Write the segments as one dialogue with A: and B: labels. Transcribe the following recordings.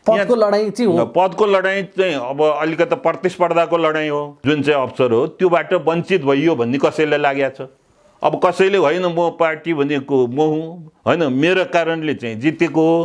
A: पदको लडाईँ चाहिँ हो।
B: पदको लडाईँ चाहिँ अब अलिकति प्रतिस्पर्धाको लडाईँ हो। जुन चाहिँ अवसर हो त्योबाट वञ्चित भइयो भन्ने कसैलाई लागेको छ। अब कसैले होइन म पार्टी भनेको म हुँ, होइन मेरो कारणले चाहिँ जितेको हो,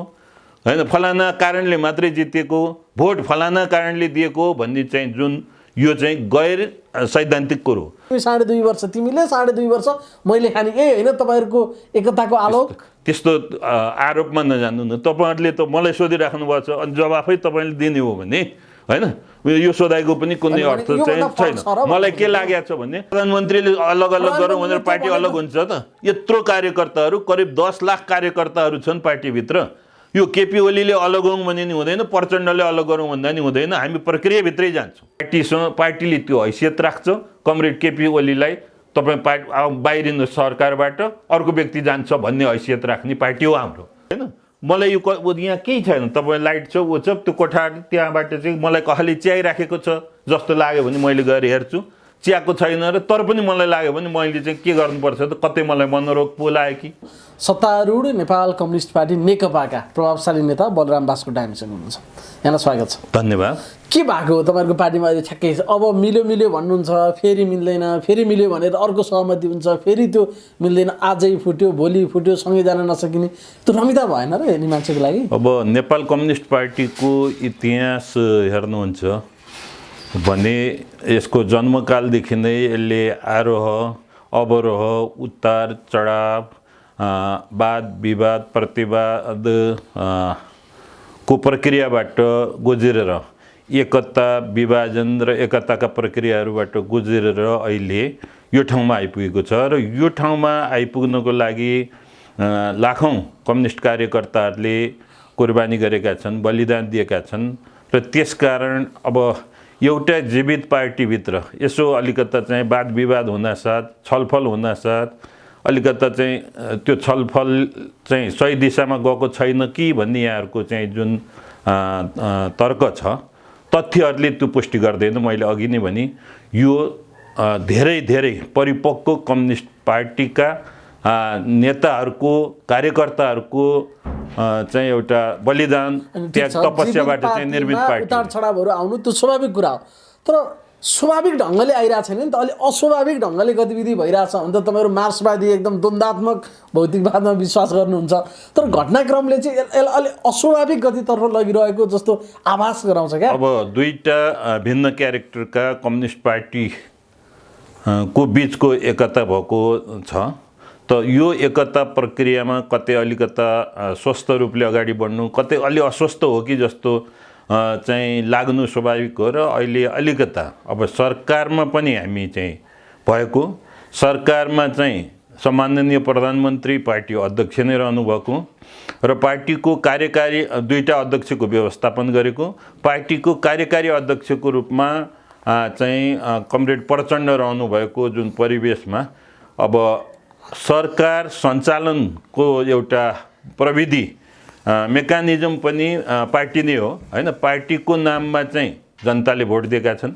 B: होइन फलाना कारणले मात्रै जितेको, भोट फलाना कारणले दिएको भन्ने चाहिँ जुन यो चाहिँ गैर सैद्धान्तिक कुरो।
A: 2.5 वर्ष तिमीले 2.5 वर्ष मैले खाने होइन तपाईँहरूको एकताको आलोक।
B: त्यस्तो आरोपमा नजान्नु न। तपाईँहरूले त मलाई सोधिराख्नु भएको छ, अनि जवाफै तपाईँले दिने हो भने होइन यो सोधाइको पनि कुनै अर्थ चाहिँ छैन। मलाई के लागेको छ भने प्रधानमन्त्रीले अलग अलग गरौँ भनेर पार्टी अलग हुन्छ त? यत्रो कार्यकर्ताहरू, करिब 10 लाख कार्यकर्ताहरू छन् पार्टीभित्र। यो केपी ओलीले अलग हौँ भने नि हुँदैन, प्रचण्डले अलग गरौँ भन्दा नि हुँदैन। हामी प्रक्रियाभित्रै जान्छौँ। पार्टीले त्यो हैसियत राख्छ कमरेड केपी ओलीलाई तपाईँ बाहिरिनु सरकारबाट अर्को व्यक्ति जान्छ भन्ने हैसियत राख्ने पार्टी हो हाम्रो, होइन? मलाई यो यहाँ केही छैन। तपाईँ लाइट छ ऊ छ त्यो कोठा त्यहाँबाट चाहिँ मलाई कसैले च्याइराखेको छ जस्तो लाग्यो भने मैले गएर हेर्छु, चियाको छैन र तर पनि मलाई लाग्यो भने मैले चाहिँ के गर्नुपर्छ त, कतै मलाई मनोरोग पो लाग्यो कि।
A: सत्तारूढ नेपाल कम्युनिस्ट पार्टी नेकपाका प्रभावशाली नेता बलराम बास्कोटामसँग हुनुहुन्छ। यहाँलाई स्वागत छ।
B: धन्यवाद।
A: के भएको हो तपाईँहरूको पार्टीमा अहिले ठ्याक्कै? अब मिल्यो मिल्यो भन्नुहुन्छ, फेरि मिल्दैन, फेरि मिल्यो भनेर अर्को सहमति हुन्छ, फेरि त्यो मिल्दैन, आजै फुट्यो भोलि फुट्यो, सँगै जान नसकिने, त्यो रमिता भएन र हेर्ने मान्छेको लागि?
B: अब नेपाल कम्युनिस्ट पार्टीको इतिहास हेर्नुहुन्छ भने यसको जन्मकालदेखि नै यसले आरोह अवरोह उतार चढाव वाद विवाद प्रतिवाद को प्रक्रियाबाट गुज्रेर एकता विभाजन र एकताका प्रक्रियाहरूबाट गुज्रेर अहिले यो ठाउँमा आइपुगेको छ। र यो ठाउँमा आइपुग्नको लागि लाखौँ कम्युनिस्ट कार्यकर्ताहरूले कुर्बानी गरेका छन्, बलिदान दिएका छन्। र त्यसकारण अब एउटा जीवित पार्टीभित्र यसो अलिकता चाहिँ वाद विवाद हुनासाथ, छलफल हुनासाथ अलिकता चाहिँ त्यो छलफल चाहिँ सही दिशामा गएको छैन कि भन्ने यहाँहरूको चाहिँ जुन तर्क छ, तथ्यहरूले त्यो पुष्टि गर्दैन। मैले अघि नै भने यो धेरै धेरै परिपक्व कम्युनिस्ट पार्टीका नेताहरूको कार्यकर्ताहरूको चाहिँ एउटा बलिदान त्याग तपस्याबाट चाहिँ निर्मित पार्टी।
A: उतार चढावहरू आउनु त्यो स्वाभाविक कुरा हो, तर स्वाभाविक ढङ्गले आइरहेको छैन नि त। अलि अस्वाभाविक ढङ्गले गतिविधि भइरहेछ भने त तपाईँहरू मार्क्सवादी एकदम द्वन्द्वात्मक भौतिकवादमा विश्वास गर्नुहुन्छ, तर घटनाक्रमले चाहिँ यसलाई अलि अस्वाभाविक गतितर्फ लगिरहेको जस्तो आभास गराउँछ क्या।
B: अब दुईटा भिन्न क्यारेक्टरका कम्युनिस्ट पार्टी को बिचको एकता भएको छ, त यो एकता प्रक्रियामा कतै अलिकता स्वस्थ रूपले अगाडि बढ्नु, कतै अलि अस्वस्थ हो कि जस्तो चाहिँ लाग्नु स्वाभाविक हो। र अहिले अलिकता अब सरकारमा पनि हामी चाहिँ भएको, सरकारमा चाहिँ सम्माननीय प्रधानमन्त्री पार्टी अध्यक्ष नै रहनुभएको र पार्टीको कार्यकारी दुईटा अध्यक्षको व्यवस्थापन गरेको, पार्टीको कार्यकारी अध्यक्षको रूपमा चाहिँ कमरेड प्रचण्ड रहनुभएको जुन परिवेशमा अब सरकार सञ्चालनको एउटा प्रविधि मेकानिजम पनि पार्टी नै हो, होइन? पार्टीको नाममा चाहिँ जनताले भोट दिएका छन्।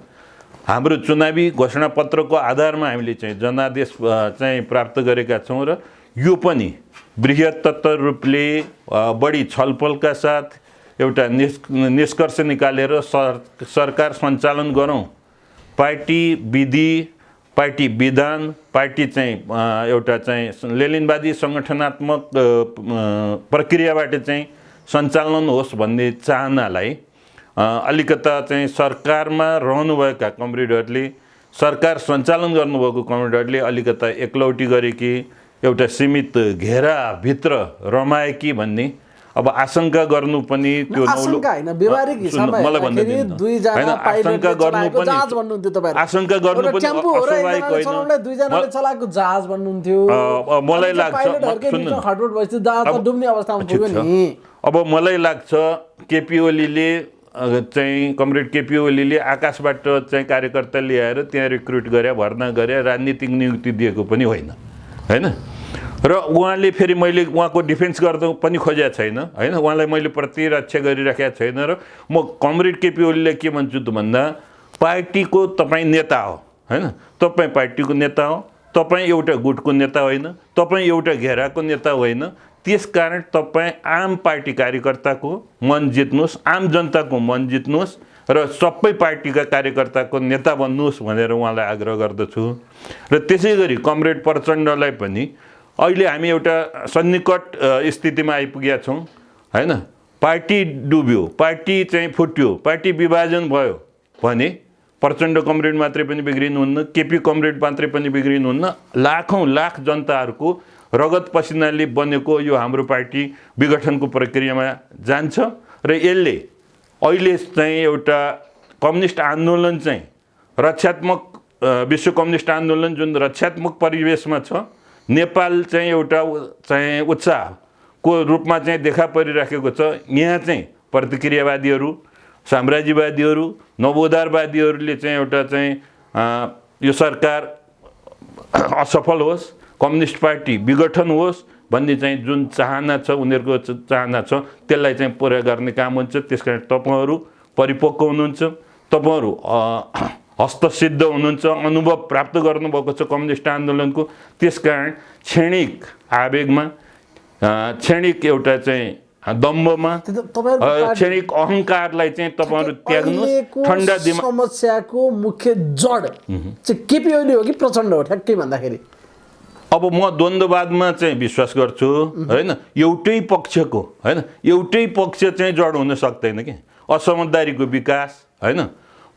B: हाम्रो चुनावी घोषणापत्रको आधारमा हामीले चाहिँ जनादेश चाहिँ प्राप्त गरेका छौँ र यो पनि बृहत्तर रूपले बढी छलफलका साथ एउटा निष्कर्ष निकालेर सरकार सञ्चालन गरौँ। पार्टी विधि, पार्टी विधान, पार्टी चाहिँ एउटा चाहिँ लेनिनवादी सङ्गठनात्मक प्रक्रियाबाट चाहिँ सञ्चालन होस् भन्ने चाहनालाई अलिकता चाहिँ सरकारमा रहनुभएका कमरेडहरूले, सरकार सञ्चालन गर्नुभएको कमरेडहरूले अलिकता एकलौटी गरे कि एउटा सीमित घेराभित्र रमाए कि भन्ने अब आशंका गर्नु पनि त्यो
A: आशंका हैन, व्यवहारिक हिसाबमा
B: मलाई भन्दै
A: दुईजना पाइलटले चलाएको जहाज भन्नुहुन्थ्यो तपाईहरु।
B: आशंका गर्नु पनि
A: अस्वाभाविक होइन। दुईजनाले चलाएको जहाज भन्नुहुन्थ्यो।
B: मलाई लाग्छ
A: सुन्नु खटपट भएपछि जहाज त डुब्ने अवस्थामा पुग्यो नि।
B: अब मलाई लाग्छ केपी ओलीले चाहिँ कमरेड केपी ओलीले आकाशबाट चाहिँ कार्यकर्ता ल्याएर त्यहाँ रिक्रुट गरे, भर्ना गरे, राजनीतिक नियुक्ति दिएको पनि होइन, हैन? र उहाँले फेरि मैले उहाँको डिफेन्स गर्दा पनि खोजेको छैन, हैन? उहाँलाई मैले प्रतिरक्षा गरिराखेको छैन। र म कमरेड केपी ओलीले के भन्छु त भन्दा पार्टीको तपाईँ नेता हो, हैन? तपाईँ पार्टीको नेता हो, तपाईँ एउटा गुटको नेता होइन, तपाईँ एउटा घेराको नेता होइन। त्यसकारण तपाईँ आम पार्टी कार्यकर्ताको मन जित्नुहोस्, आम जनताको मन जित्नुहोस् र सबै पार्टीका कार्यकर्ताको नेता बन्नुहोस् भनेर उहाँलाई आग्रह गर्दछु। र त्यसै गरी कमरेड प्रचण्डलाई पनि अहिले हामी एउटा सन्निकट स्थितिमा आइपुगेका छौँ हैन। पार्टी डुब्यो, पार्टी चाहिँ फुट्यो, पार्टी विभाजन भयो भने प्रचण्ड कमरेड मात्रै पनि बिग्रिनुहुन्न, केपी कमरेड मात्रै पनि बिग्रिनुहुन्न, लाखौँ लाख जनताहरूको रगत पसिनाले बनेको यो हाम्रो पार्टी विघटनको प्रक्रियामा जान्छ। र यसले अहिले चाहिँ एउटा कम्युनिस्ट आन्दोलन चाहिँ रक्षात्मक विश्व कम्युनिस्ट आन्दोलन जुन रक्षात्मक परिवेशमा छ, नेपाल चाहिँ एउटा चाहिँ उत्साहको रूपमा चाहिँ देखा परिराखेको छ। यहाँ चाहिँ प्रतिक्रियावादीहरू, साम्राज्यवादीहरू, नवोदारवादीहरूले चाहिँ एउटा चाहिँ यो सरकार असफल होस्, कम्युनिस्ट पार्टी विघटन होस् भन्ने चाहिँ जुन चाहना छ, उनीहरूको चाहना छ, त्यसलाई चाहिँ पुरा गर्ने काम हुन्छ। त्यसकारण तपाईँहरू परिपक्व हुनुहुन्छ, तपाईँहरू हस्तसिद्ध हुनुहुन्छ, अनुभव प्राप्त गर्नुभएको छ कम्युनिस्ट आन्दोलनको। त्यसकारण क्षणिक आवेगमा, क्षणिक एउटा चाहिँ दम्बमा, क्षणिक अहङ्कारलाई चाहिँ तपाईँहरू त्याग्नुहोस्। ठन्डा दिमाग
A: समस्याको मुख्य जड चाहिँ केपी ओली हो कि प्रचण्ड हो ठ्याक्कै भन्दाखेरि?
B: अब म द्वन्द्ववादमा चाहिँ विश्वास गर्छु हैन। एउटै पक्षको हैन, एउटै पक्ष चाहिँ जड हुन सक्दैन कि। असमझदारीको विकास हैन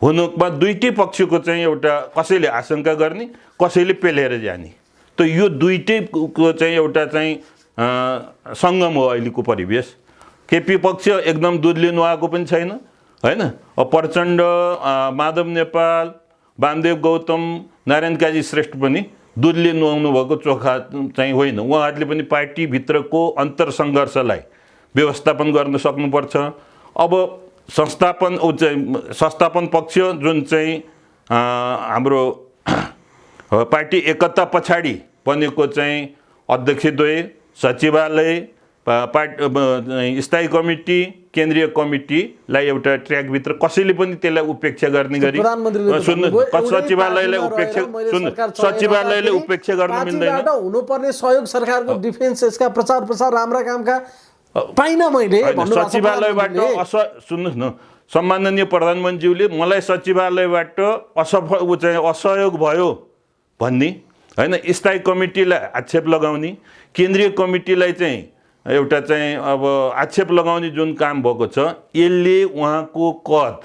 B: हुनुमा दुईटै पक्षको चाहिँ एउटा कसैले आशंका गर्ने, कसैले पेलेर जाने, त यो दुईटैको चाहिँ एउटा चाहिँ सङ्गम हो अहिलेको परिवेश। केपी पक्ष एकदम दुधले नुहाएको पनि छैन हैन। अब प्रचण्ड, माधव नेपाल, वामदेव गौतम, नारायण काजी श्रेष्ठ पनि दुधले नुहाउनु भएको चोखा चाहिँ होइन। उहाँहरूले पनि पार्टीभित्रको अन्तर सङ्घर्षलाई व्यवस्थापन गर्न सक्नुपर्छ। अब संस्थापन पक्ष जुन चाहिँ हाम्रो पार्टी एकता पछाडि बनेको चाहिँ अध्यक्षद्वय, सचिवालय, स्थायी कमिटी, केन्द्रीय कमिटीलाई एउटा ट्र्याकभित्र कसैले पनि त्यसलाई उपेक्षा गर्ने गरी सचिवालयलाई उपेक्षा गर्न मिल्दैन।
A: हुनुपर्ने सहयोग सरकारको डिफेन्स, यसका प्रचार प्रसार, राम्रा कामका पाइन मैले
B: सचिवालयबाट सुन्नुहोस् न, सम्माननीय प्रधानमन्त्रीज्यूले मलाई सचिवालयबाट असहयोग भयो भन्ने हैन, स्थायी कमिटीलाई आक्षेप लगाउने, केन्द्रीय कमिटीलाई चाहिँ एउटा चाहिँ अब आक्षेप लगाउने जुन काम भएको छ, यसले उहाँको कद,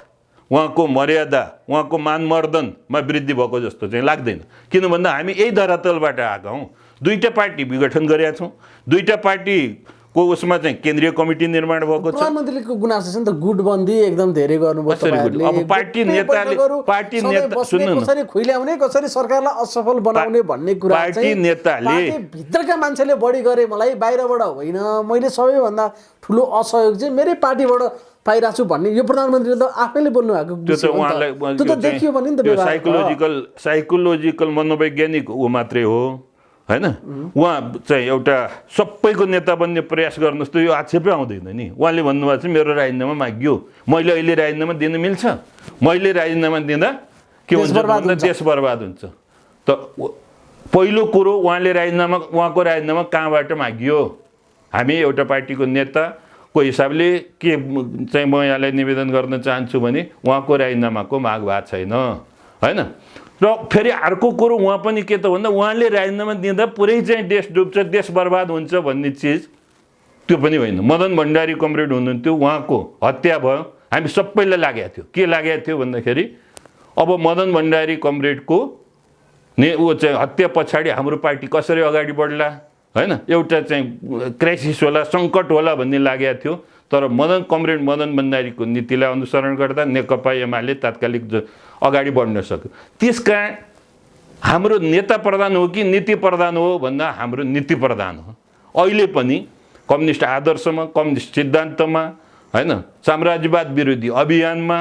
B: उहाँको मर्यादा, उहाँको मानमर्दनमा वृद्धि भएको जस्तो चाहिँ लाग्दैन। किन भन्दा हामी यही धरातलबाट आएका हौँ। दुईटा पार्टी विघटन गरेका छौँ, दुईटा पार्टीको उसमा चाहिँ केन्द्रीय कमिटी निर्माण भएको छ।
A: प्रधानमन्त्रीको गुनासो छ नि त, गुटबन्दी एकदम धेरै गर्नुभयो तपाईहरुले।
B: अब पार्टी नेता सुन्नु न,
A: कसरी खुइल्याउने, कसरी सरकारलाई असफल बनाउने भन्ने कुरा चाहिँ
B: पार्टी नेताले
A: भित्रका मान्छेले बढी गरे, मलाई बाहिरबाट होइन, मैले सबैभन्दा ठुलो असहयोग चाहिँ मेरै पार्टीबाट पाइरहेको छु भन्ने यो प्रधानमन्त्रीले त आफैले बोल्नु भएको।
B: त्यो त उहाँलाई
A: त्यो त देखियो भने नि त
B: साइकोलोजिकल मनोवैज्ञानिक ऊ मात्रै हो हैन। उहाँ चाहिँ एउटा सबैको नेता बन्ने प्रयास गर्नुहोस् त यो आक्षेपै आउँदैन नि। उहाँले भन्नुभएको छ मेरो राजीनामा माग्यो, मैले अहिले राजीनामा दिन मिल्छ? मैले राजीनामा दिँदा के हुन्छ भन्दा देश बर्बाद हुन्छ। त पहिलो कुरो उहाँले उहाँको राजीनामा कहाँबाट मागियो? हामी एउटा पार्टीको नेताको हिसाबले के चाहिँ म यहाँलाई निवेदन गर्न चाहन्छु भने उहाँको राजीनामाको माग भएको छैन हैन। र फेरि अर्को कुरो उहाँ पनि के त भन्दा उहाँले राजीनामा दिँदा पुरै चाहिँ देश डुब्छ, देश बर्बाद हुन्छ भन्ने चिज त्यो पनि होइन। मदन भण्डारी कमरेड हुनुहुन्थ्यो, उहाँको हत्या भयो, हामी सबैलाई लागेको थियो। के लागेको थियो भन्दाखेरि अब मदन भण्डारी कमरेडको ऊ चाहिँ हत्या पछाडि हाम्रो पार्टी कसरी अगाडि बढ्ला हैन, एउटा चाहिँ क्राइसिस होला, सङ्कट होला भन्ने लागेको थियो। तर मदन भण्डारीको नीतिलाई अनुसरण गर्दा नेकपा एमाले तात्कालिक अगाडि बढ्न सक्यो। त्यसकारण हाम्रो नेता प्रधान हो कि नीति प्रधान हो भन्दा हाम्रो नीति प्रधान हो। अहिले पनि कम्युनिस्ट आदर्शमा, कम्युनिस्ट सिद्धान्तमा हैन, साम्राज्यवाद विरोधी अभियानमा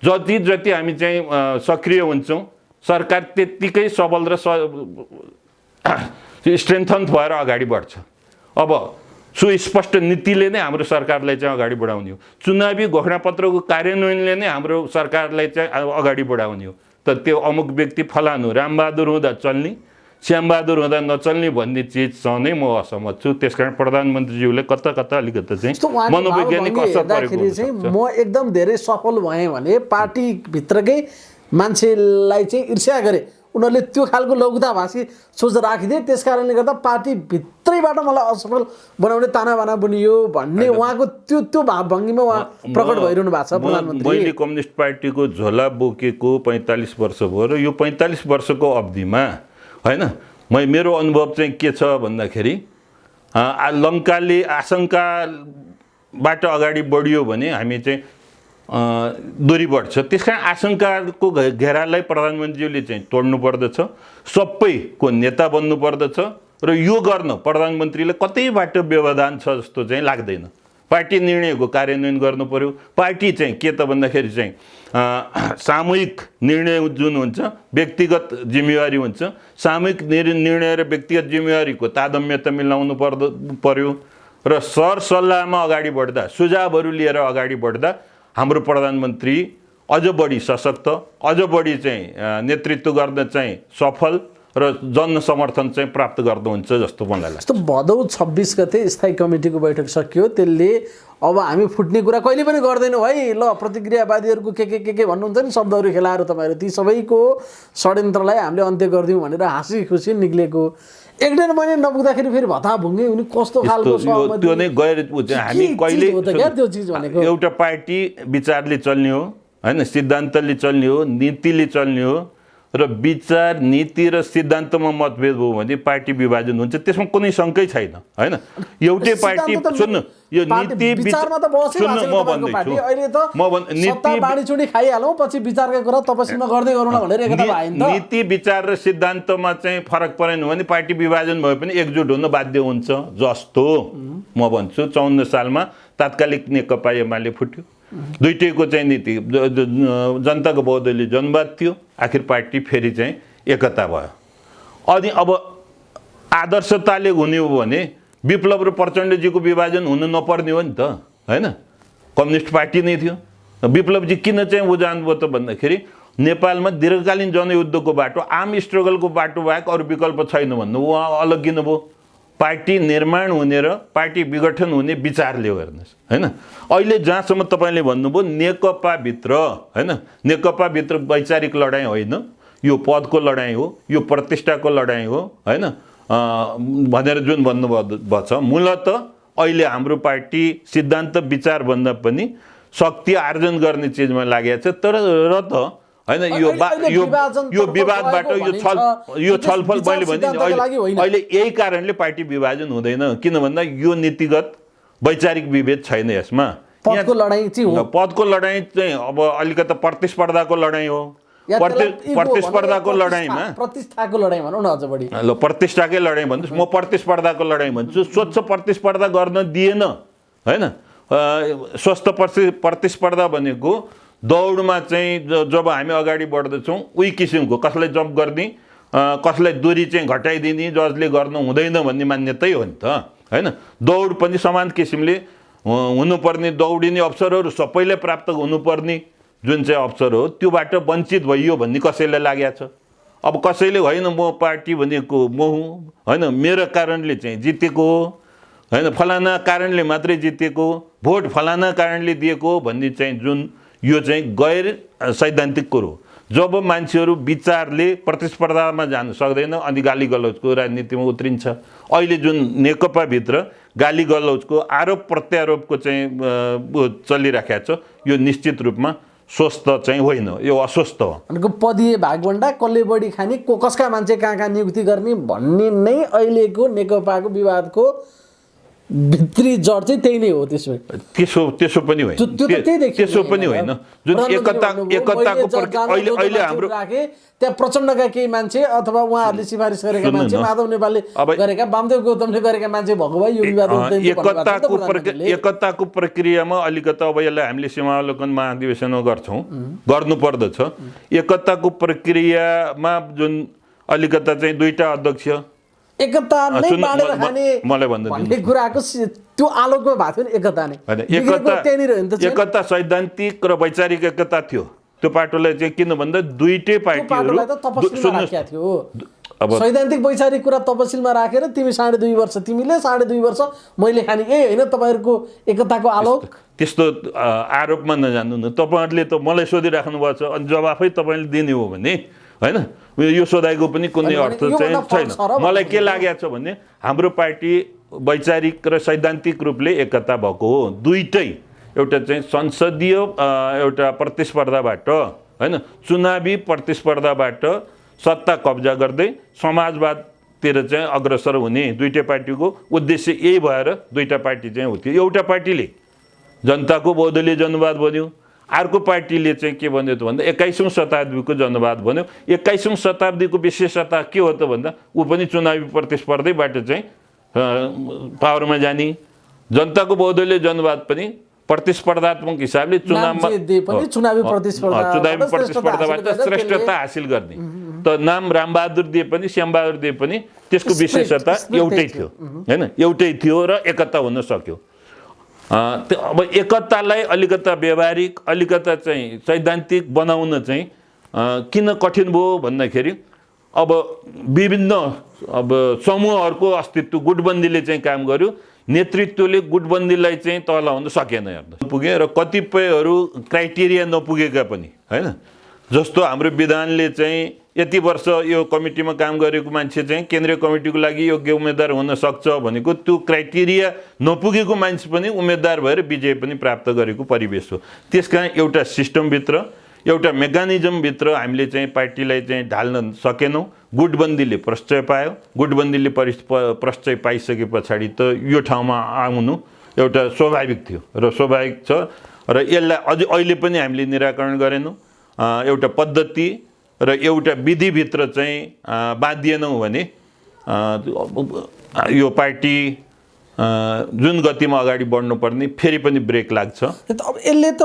B: जति हामी चाहिँ सक्रिय हुन्छौँ, सरकार त्यत्तिकै सबल र स्ट्रेन्थन भएर अगाडि बढ्छ। अब सुस्पष्ट नीतिले नै हाम्रो सरकारलाई चाहिँ अगाडि बढाउने हो। चुनावी घोषणापत्रको कार्यान्वयनले नै हाम्रो सरकारलाई चाहिँ अगाडि बढाउने हो। त त्यो अमुक व्यक्ति फलानु रामबहादुर हुँदा चल्ने, श्यामबहादुर हुँदा नचल्ने भन्ने चिजसँग नै म असहमत छु। त्यसकारण प्रधानमन्त्रीज्यूले कता कता अलिकति चाहिँ मनोवैज्ञानिक असर परेको
A: चाहिँ म एकदम धेरै सफल भएँ भने पार्टीभित्रकै मान्छेलाई चाहिँ ईर्ष्या गरे, उनीहरूले त्यो खालको लौकिताभाषी सोच राखिदिए, त्यस कारणले गर्दा पार्टीभित्रैबाट मलाई असफल बनाउने तानाबाना बनियो भन्ने उहाँको त्यो भावभङ्गीमा उहाँ प्रकट भइरहनु भएको छ। प्रधानमन्त्री
B: मैले कम्युनिस्ट पार्टीको झोला बोकेको 45 वर्ष भयो र यो 45 वर्षको अवधिमा होइन मेरो अनुभव चाहिँ के छ भन्दाखेरि लङ्काले आशंकाबाट अगाडि बढियो भने हामी चाहिँ दूरी बढ्छ। त्यस कारण आशंकाको घेरालाई प्रधानमन्त्रीले चाहिँ तोड्नु पर्दछ, सबैको नेता बन्नु पर्दछ र यो गर्न प्रधानमन्त्रीले कतैबाट व्यवधान छ जस्तो चाहिँ लाग्दैन। पार्टी निर्णयको कार्यान्वयन गर्नु पर्यो। पार्टी चाहिँ के त भन्दाखेरि चाहिँ सामूहिक निर्णय जुन हुन्छ व्यक्तिगत जिम्मेवारी हुन्छ, सामूहिक निर्णय र व्यक्तिगत जिम्मेवारीको तादम्यता मिलाउनु पर्यो र सरसल्लाहमा अगाडि बढ्दा, सुझावहरू लिएर अगाडि बढ्दा हाम्रो प्रधानमन्त्री अझ बढी सशक्त, अझ बढी चाहिँ नेतृत्व गर्न चाहिँ सफल र जनसमर्थन चाहिँ प्राप्त गर्नुहुन्छ जस्तो मलाई लाग्छ।
A: जस्तो भदौ 26 गते स्थायी कमिटीको बैठक सकियो, त्यसले अब हामी फुट्ने कुरा कहिले पनि गर्दैनौँ है, ल प्रतिक्रियावादीहरूको के भन्नुहुन्छ नि शब्दहरू खेलाएर तपाईँहरू ती सबैको षड्यन्त्रलाई हामीले अन्त्य गरिदिउँ भनेर हाँसी खुसी निक्लेको 1.5 महिना नपुग्दाखेरि फेरि भत्ताभुङ्गे उनी कस्तो खालको
B: त्यो नै गैर हामी कहिले
A: त्यो चिज भनेको
B: एउटा पार्टी विचारले चल्ने हो होइन, सिद्धान्तले चल्ने हो, नीतिले चल्ने हो र विचार नीति र सिद्धान्तमा मतभेद भयो भने पार्टी विभाजन हुन्छ, त्यसमा कुनै शङ्कै छैन होइन। एउटै पार्टी सुन्नु, यो नीति
A: विचारमा त बसेन
B: म भन्दैछु,
A: अहिले त नीति बाँडीचुडी खाइहालौँ पछि विचारका कुरा तपसीमा गर्दै गरौँ भनेर एकता भयो नि त।
B: नीति विचार र सिद्धान्तमा चाहिँ फरक परेन भने पार्टी विभाजन भए पनि एकजुट हुन बाध्य हुन्छ जस्तो म भन्छु। 54 सालमा तात्कालिक नेकपा एमाले फुट्यो, दुईटैको चाहिँ नीति जनताको बहुदलीय जनवाद थियो, आखिर पार्टी फेरि चाहिँ एकता भयो। अनि अब आदर्शताले हुने हो भने विप्लव र प्रचण्डजीको विभाजन हुन नपर्ने हो नि त होइन, कम्युनिस्ट पार्टी नै थियो। विप्लवजी किन चाहिँ ऊ जानुभयो त भन्दाखेरि नेपालमा दीर्घकालीन जनयुद्धको बाटो, आर्म स्ट्रगलको बाटो बाहेक अरू विकल्प छैन भन्नु उहाँ अलग किन भयो। पार्टी निर्माण हुने र पार्टी विघटन हुने विचारले हेर्नुहोस् होइन। अहिले जहाँसम्म तपाईँले भन्नुभयो नेकपाभित्र होइन, नेकपाभित्र वैचारिक लडाइँ होइन, यो पदको लडाइँ हो, यो प्रतिष्ठाको लडाइँ हो होइन भनेर जुन भन्नुभएको छ, मूलत अहिले हाम्रो पार्टी सिद्धान्त विचारभन्दा पनि शक्ति आर्जन गर्ने चिजमा लागेको छ। तर र त होइन यो विवादबाट यो छलफल मैले भने अहिले यही कारणले पार्टी विभाजन हुँदैन, किन भन्दा यो नीतिगत वैचारिक विभेद छैन यसमा।
A: पदको लडाइँ
B: चाहिँ अब अलिकति प्रतिस्पर्धाको लडाइँ हो, प्रतिस्पर्धाको लडाइँमा
A: प्रतिष्ठाको लडाइँ भनौँ न अझ बढी,
B: ल प्रतिष्ठाकै लडाइँ भन्नुहोस्, म प्रतिस्पर्धाको लडाइँ भन्छु। स्वच्छ प्रतिस्पर्धा गर्न दिएन होइन। स्वस्थ प्रतिस्पर्धा भनेको दौडमा चाहिँ जब हामी अगाडि बढ्दछौँ उही किसिमको, कसलाई जम्प गर्ने, कसलाई दूरी चाहिँ घटाइदिने, जसले गर्नु हुँदैन भन्ने मान्यतै हो नि त होइन। दौड पनि समान किसिमले हुनुपर्ने, दौडिने अवसरहरू सबैलाई प्राप्त हुनुपर्ने जुन चाहिँ अवसर हो त्योबाट वञ्चित भइयो भन्ने कसैलाई लागेको छ। अब कसैले होइन म पार्टी भनेको म हुँ होइन, मेरो कारणले चाहिँ जितेको हो होइन, फलाना कारणले मात्रै जितेको, भोट फलाना कारणले दिएको भन्ने चाहिँ जुन यो चाहिँ गैर सैद्धान्तिक कुरो। जब मान्छेहरू विचारले प्रतिस्पर्धामा जान सक्दैन अनि गाली गलौजको राजनीतिमा उत्रिन्छ। अहिले जुन नेकपाभित्र गाली गलौजको आरोप प्रत्यारोपको चाहिँ चलिराखेको छ, यो निश्चित रूपमा स्वस्थ चाहिँ होइन, यो अस्वस्थ हो।
A: भनेको पदीय भागभन्डा कसले बढी खाने, कसका मान्छे कहाँ नियुक्ति गर्ने भन्ने नै अहिलेको नेकपाको विवादको भित्री जड चाहिँ त्यही नै हो।
B: त्यसो पनि होइन, त्यसो पनि होइन। जुन एकताको अहिले हाम्रो
A: त्यहाँ प्रचण्डका केही मान्छे अथवा उहाँहरूले सिफारिस गरेका मान्छे, माधव नेपालले गरेका, वामदेव गौतमले गरेका मान्छे भएको भए यो विवाद
B: एकताको प्रक्रियामा अलिकति अब यसलाई हामीले सीमावलोकन महाधिवेशनमा गर्छौँ, गर्नुपर्दछ। एकताको प्रक्रियामा जुन अलिकता चाहिँ दुईटा अध्यक्ष
A: एकता नै बाँडेर खाने
B: मलाई भन्ने
A: कुराको त्यो आलोकमा भएको थियो नि। एकता नै
B: एकता सैद्धान्तिक र वैचारिक एकता थियो। त्यो पाटोलाई चाहिँ किन भन्दा दुईटै पार्टीहरू अब
A: सैद्धान्तिक वैचारिक कुरा तपसिलमा राखेर तिमी 2.5 वर्ष तिमीले 2.5 वर्ष मैले खाने होइन तपाईँहरूको एकताको आलोक
B: त्यस्तो आरोपमा नजानु न। तपाईँहरूले त मलाई सोधिराख्नु भएको छ अनि जवाफै तपाईँले दिने हो भने होइन यो सोधाइको पनि कुनै अर्थ चाहिँ छैन। मलाई के लागेको छ भने हाम्रो पार्टी वैचारिक र सैद्धान्तिक रूपले एकता भएको हो। दुईटै एउटा चाहिँ संसदीय एउटा प्रतिस्पर्धाबाट होइन चुनावी प्रतिस्पर्धाबाट सत्ता कब्जा गर्दै समाजवादतिर चाहिँ अग्रसर हुने दुईटै पार्टीको उद्देश्य यही भएर दुईटा पार्टी चाहिँ हो। त्यो एउटा पार्टीले जनताको बहुदलीय जनवाद भन्यो, अर्को पार्टीले चाहिँ के भन्यो त भन्दा 21औं शताब्दीको जनवाद भन्यो। 21औं शताब्दीको विशेषता के हो त भन्दा ऊ पनि चुनावी प्रतिस्पर्धैबाट चाहिँ पावरमा जाने। जनताको बहुदलीय जनवाद पनि प्रतिस्पर्धात्मक हिसाबले चुनावमा
A: चुनावी
B: प्रतिस्पर्धाबाट श्रेष्ठता हासिल गर्ने। त नाम रामबहादुर दिए पनि श्यामबहादुर दिए पनि त्यसको विशेषता एउटै थियो होइन, एउटै थियो र एकता हुन सक्यो। अब एकतालाई अलिकता व्यवहारिक अलिकता चाहिँ सैद्धान्तिक बनाउन चाहिँ किन कठिन भयो भन्दाखेरि अब विभिन्न अब समूहहरूको अस्तित्व गुटबन्दीले चाहिँ काम गर्यो। नेतृत्वले गुटबन्दीलाई चाहिँ तलाउन सकेन हेर्नु पुगे र कतिपयहरू क्राइटेरिया नपुगेका पनि होइन। जस्तो हाम्रो विधानले चाहिँ यति वर्ष यो कमिटीमा काम गरेको मान्छे चाहिँ केन्द्रीय कमिटीको लागि योग्य उम्मेदवार हुन सक्छ भनेको त्यो क्राइटेरिया नपुगेको मान्छे पनि उम्मेदवार भएर विजय पनि प्राप्त गरेको परिवेश हो। त्यसकारण एउटा सिस्टमभित्र एउटा मेकानिजमभित्र हामीले चाहिँ पार्टीलाई चाहिँ ढाल्न सकेनौँ। गुटबन्दीले प्रश्रय पायो। गुटबन्दीले प्रश्रय पाइसके पछाडि त यो ठाउँमा आउनु एउटा स्वाभाविक थियो र स्वाभाविक छ र यसलाई अझै अहिले पनि हामीले निराकरण गरेनौँ। एउटा पद्धति र एउटा विधिभित्र चाहिँ बाँधिएनौँ भने यो पार्टी जुन गतिमा अगाडि बढ्नुपर्ने फेरि पनि ब्रेक लाग्छ।
A: अब यसले त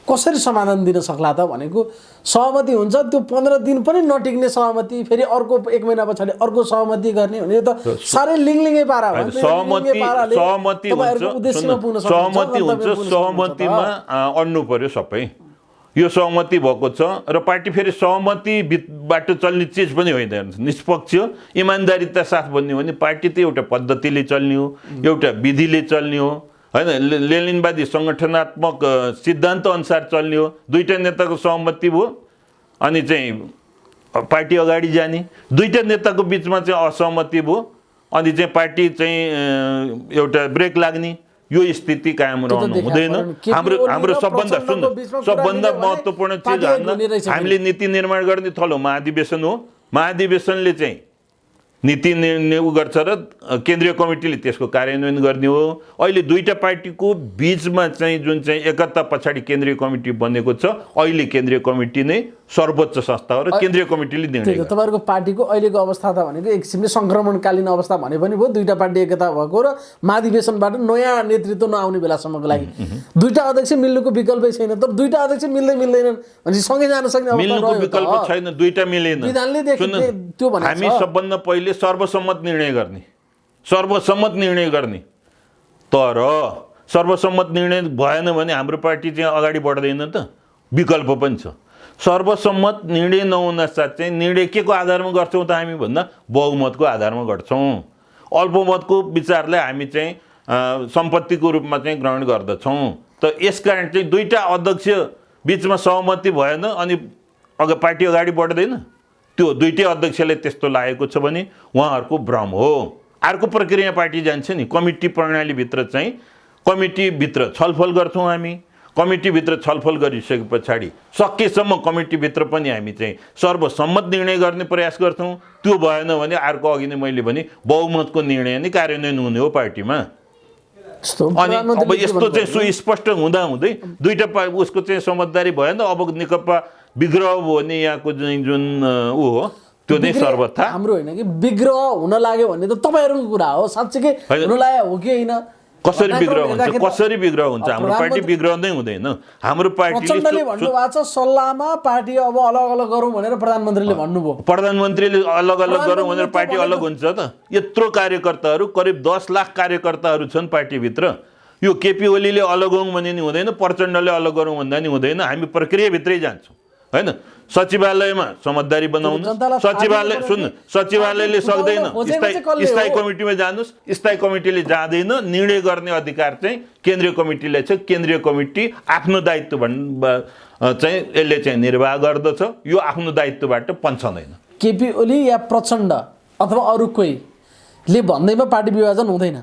A: कसरी समाधान दिन सक्ला त भनेको सहमति हुन्छ त्यो 15 दिन पनि नटिक्ने सहमति फेरि अर्को 1 महिना पछाडि अर्को सहमति गर्ने भने त साह्रै लिङलिङै पारा हो।
B: सहमति हुन्छ सहमतिमा अड्नु पर्यो सबै। यो सहमति भएको छ र पार्टी फेरि सहमतिबाट चल्ने चिज पनि होइन। निष्पक्ष इमान्दारिता साथ भन्ने हो भने पार्टी त एउटा पद्धतिले चल्ने हो, एउटा विधिले चल्ने हो होइन, लेनिनवादी सङ्गठनात्मक सिद्धान्त अनुसार चल्ने हो। दुईटा नेताको सहमति भयो अनि चाहिँ पार्टी अगाडि जाने, दुईटा नेताको बिचमा चाहिँ असहमति भयो अनि चाहिँ पार्टी चाहिँ एउटा ब्रेक लाग्ने, यो स्थिति कायम रहनु हुँदैन। हाम्रो सबभन्दा महत्त्वपूर्ण चिज हामीले नीति निर्माण गर्ने थलो महाधिवेशन हो। महाधिवेशनले चाहिँ नीति निर्णय गर्छ र केन्द्रीय कमिटीले त्यसको कार्यान्वयन गर्ने हो। अहिले दुईटा पार्टीको बीचमा चाहिँ जुन चाहिँ एकता पछाडि केन्द्रीय कमिटी बनेको छ, अहिले केन्द्रीय कमिटी नै सर्वोच्च संस्था हो र केन्द्रीय कमिटीले निर्णय गर्छ।
A: तपाईँहरूको पार्टीको अहिलेको अवस्था त भनेको एक किसिमले सङ्क्रमणकालीन अवस्था भने पनि भयो। दुईटा पार्टी एकता भएको र महाधिवेशनबाट नयाँ नेतृत्व नआउने बेलासम्मको लागि दुईटा अध्यक्ष मिल्नुको विकल्पै छैन। तर दुईटा अध्यक्ष मिल्दैनन् भनेपछि सँगै जान सक्ने
B: मिल्नुको विकल्प छैन, दुईटा मिलेन।
A: विधानले त्यो भने
B: हामी सबभन्दा पहिले सर्वसम्मत निर्णय गर्ने तर सर्वसम्मत निर्णय भएन भने हाम्रो पार्टी चाहिँ अगाडि बढ्दैन त। विकल्प पनि छ। सर्वसम्मत निर्णय नहुन साथ चाहिँ निर्णय के को आधारमा गर्छौँ त हामी भन्दा बहुमतको आधारमा गर्छौँ। अल्पमतको विचारलाई हामी चाहिँ सम्पत्तिको रूपमा चाहिँ ग्रहण गर्दछौँ। त यसकारण चाहिँ दुईटा अध्यक्ष बिचमा सहमति भएन अनि पार्टी अगाडि बढ्दैन। त्यो दुईटै अध्यक्षले त्यस्तो लागेको छ भने उहाँहरूको भ्रम हो। अर्को प्रक्रिया पार्टी जान्छ नि, कमिटी प्रणालीभित्र चाहिँ कमिटीभित्र छलफल गर्छौँ हामी। कमिटीभित्र छलफल गरिसके पछाडि सकेसम्म कमिटीभित्र पनि हामी चाहिँ सर्वसम्मत निर्णय गर्ने प्रयास गर्छौँ। त्यो भएन भने अर्को अघि नै मैले भने बहुमतको निर्णय नै कार्यान्वयन हुने हो पार्टीमा। अनि अब यस्तो चाहिँ सुस्पष्ट हुँदै दुईटा उसको चाहिँ समझदारी भएन। अब नेकपा विग्रह भने यहाँको जुन ऊ हो त्यो नै सर्वथा
A: हाम्रो होइन कि विग्रह हुन लाग्यो भन्ने त तपाईँहरूको कुरा हो। साँच्चीकै हुन लाग्यो हो कि होइन?
B: कसरी विग्रह हुन्छ? हाम्रो पार्टी विग्रह नै हुँदैन। हाम्रो पार्टीले
A: भन्नुभएको छ सल्लाहमा पार्टी अब अलग अलग गरौँ भनेर प्रधानमन्त्रीले भन्नुभयो।
B: प्रधानमन्त्रीले अलग अलग गरौँ भनेर पार्टी अलग हुन्छ त? यत्रो कार्यकर्ताहरू करिब 10 लाख कार्यकर्ताहरू छन् पार्टीभित्र। यो केपी ओलीले अलग गरौँ भने नि हुँदैन, प्रचण्डले अलग गरौँ भन्दा नि हुँदैन। हामी प्रक्रियाभित्रै जान्छौँ हैन सचिवालयमा समझदारी बनाउनु सचिवालयले सक्दैन स्थायी कमिटीमा जानुस् स्थायी कमिटीले जाँदैन निर्णय गर्ने अधिकार चाहिँ केन्द्रीय कमिटीलाई छ केन्द्रीय कमिटी आफ्नो दायित्व चाहिँ यसले चाहिँ निर्वाह गर्दछ यो आफ्नो दायित्वबाट पन्छदैन
A: केपी ओली या प्रचण्ड अथवा अरू कोहीले भन्दैमा पार्टी विभाजन हुँदैन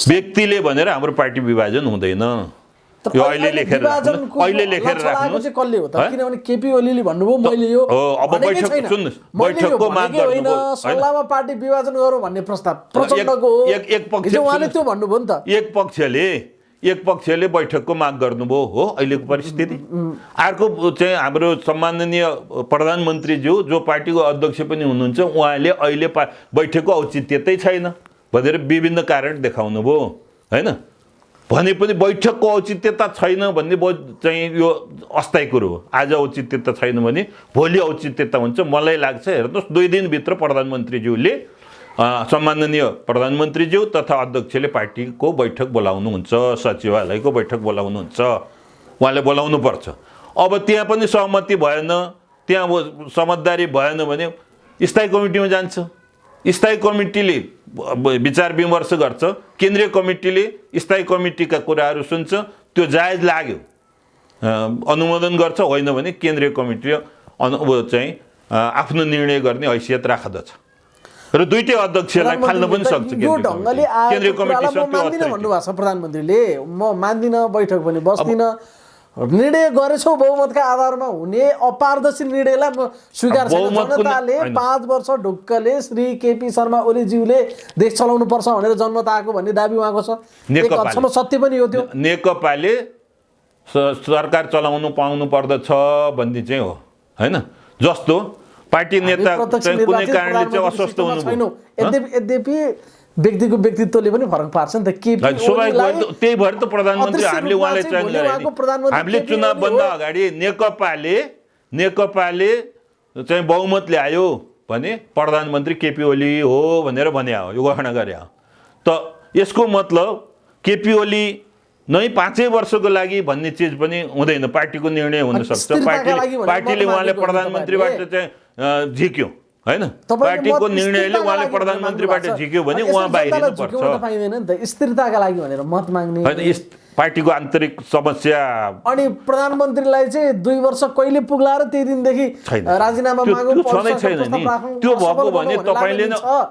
B: व्यक्तिले भनेर हाम्रो पार्टी विभाजन हुँदैन यो अहिले लेखेर राख्नुस्
A: कसले हो त किनभने केपी ओलीले भन्नुभयो मैले यो
B: अब बैठकको माग गर्नुभयो
A: सल्लाहमा पार्टी विभाजन गरौँ भन्ने प्रस्ताव प्रचण्डको हो
B: एक पक्ष
A: उहाँले त्यो भन्नुभयो नि त
B: एक पक्षले बैठकको माग गर्नुभयो हो अहिलेको परिस्थिति अर्को चाहिँ हाम्रो सम्माननीय प्रधानमन्त्रीज्यू जो पार्टीको अध्यक्ष पनि हुनुहुन्छ उहाँले अहिले बैठकको औचित्यतै छैन भनेर विभिन्न कारण देखाउनु भयो हैन भने पनि बैठकको औचित्यता छैन भन्ने चाहिँ यो अस्थायी कुरो हो आज औचित्यता छैन भने भोलि औचित्यता हुन्छ मलाई लाग्छ हेर्नुहोस् 2 दिनभित्र प्रधानमन्त्रीज्यूले सम्माननीय प्रधानमन्त्रीज्यू तथा अध्यक्षले पार्टीको बैठक बोलाउनुहुन्छ सचिवालयको बैठक बोलाउनुहुन्छ उहाँले बोलाउनु पर्छ अब त्यहाँ पनि सहमति भएन त्यहाँ समझदारी भएन भने स्थायी कमिटीमा जान्छ स्थायी कमिटीले विचार विमर्श गर्छ केन्द्रीय कमिटीले स्थायी कमिटीका कुराहरू सुन्छ त्यो जायज लाग्यो अनुमोदन गर्छ होइन भने केन्द्रीय कमिटीले चाहिँ आफ्नो निर्णय गर्ने हैसियत राख्दछ र दुईटै अध्यक्षलाई फाल्न पनि सक्छ
A: यो ढङ्गले केन्द्रीय कमिटी मान्दिन भन्नुभएको छ प्रधानमन्त्रीले म मान्दिन बैठक पनि बस्दिन निर्णय गरेछौ बहुमतका आधारमा हुने अपारदर्शी निर्णयलाई म स्वीकार छैन जनताले 5 वर्ष ढुक्कले श्री केपी शर्मा ओलीज्यूले देश चलाउनु पर्छ भनेर जनमत आएको भन्ने दाबी उहाँको छ एक हदसम्म सत्य पनि हो त्यो
B: नेकपाले सरकार चलाउनु पाउनु पर्दछ भन्ने चाहिँ हो हैन जस्तो पार्टी नेता कुनै कारणले चाहिँ अस्वस्थ हुनु
A: यद्यपि व्यक्तिको व्यक्तित्वले पनि फरक पार्छ नि त केपी ओलीलाई
B: त्यही भएर त प्रधानमन्त्री हामीले उहाँलाई चयन गरे हामीले चुनाव भन्दा अगाडि नेकपाले चाहिँ बहुमत ल्यायो भने प्रधानमन्त्री केपी ओली हो भनेर भने हो यो घोषणा गरे हो त यसको मतलब केपी ओली नै 5 वर्षको लागि भन्ने चिज पनि हुँदैन पार्टीको निर्णय हुन सक्छ पार्टीले उहाँले प्रधानमन्त्रीबाट चाहिँ झिक्यो हैन पार्टीको निर्णयले उहाँले प्रधानमन्त्रीबाट झिक्यो भने उहाँ बाहिरिनु पर्छ
A: पाइदैन नि त स्थिरताका लागि भनेर मत माग्ने
B: हैन पार्टीको आन्तरिक समस्या
A: अनि प्रधानमन्त्रीलाई चाहिँ 2 वर्ष कहिले पुग्ला र त्यही दिनदेखि राजीनामा मागौँ
B: त्यो भएको भने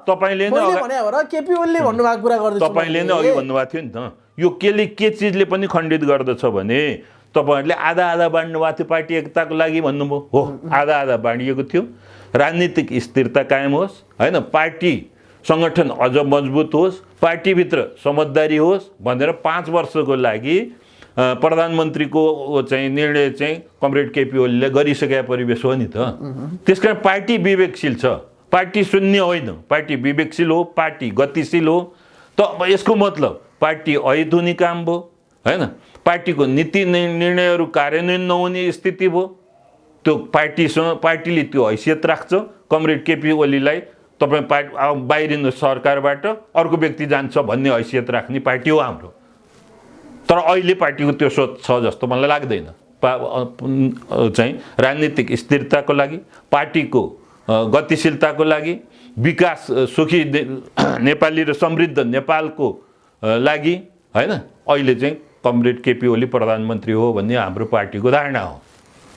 B: तपाईले नै
A: भने हो र केपी ओलीले भन्नुभएको कुरा गर्दै
B: तपाईले नै अघि भन्नुभएको थियो नि त यो के चिजले पनि खण्डित गर्दछ भने तपाईहरुले आधा बाँड्नु भएको थियो पार्टी एकताको लागि भन्नुभयो हो आधा बाँडिएको थियो राजनीतिक स्थिरता कायम होस् हैन पार्टी संगठन अझ मजबुत होस् पार्टीभित्र समझदारी होस् भनेर 5 वर्षको लागि प्रधानमन्त्रीको चाहिँ निर्णय चाहिँ कमरेड केपी ओलीले गरिसकेका परिवेश हो नि त त्यसकारण पार्टी विवेकशील छ पार्टी शून्य होइन पार्टी विवेकशील हो पार्टी गतिशील हो त यसको मतलब पार्टी अहित हुने काम भयो हैन पार्टीको नीति निर्णयहरू कार्यान्वयन नहुने स्थिति भयो त्यो पार्टीले त्यो हैसियत राख्छ कमरेड केपी ओलीलाई तपाई बाहिरिनु सरकारबाट अर्को व्यक्ति जान्छ भन्ने हैसियत राख्ने पार्टी हो हाम्रो तर अहिले पार्टीको त्यो सोच छ जस्तो मलाई लाग्दैन चाहिँ राजनीतिक स्थिरताको लागि पार्टीको गतिशीलताको लागि विकास सुखी नेपाली र समृद्ध नेपालको लागि हैन अहिले चाहिँ कमरेड केपी ओली प्रधानमन्त्री हो भन्ने हाम्रो पार्टीको धारणा हो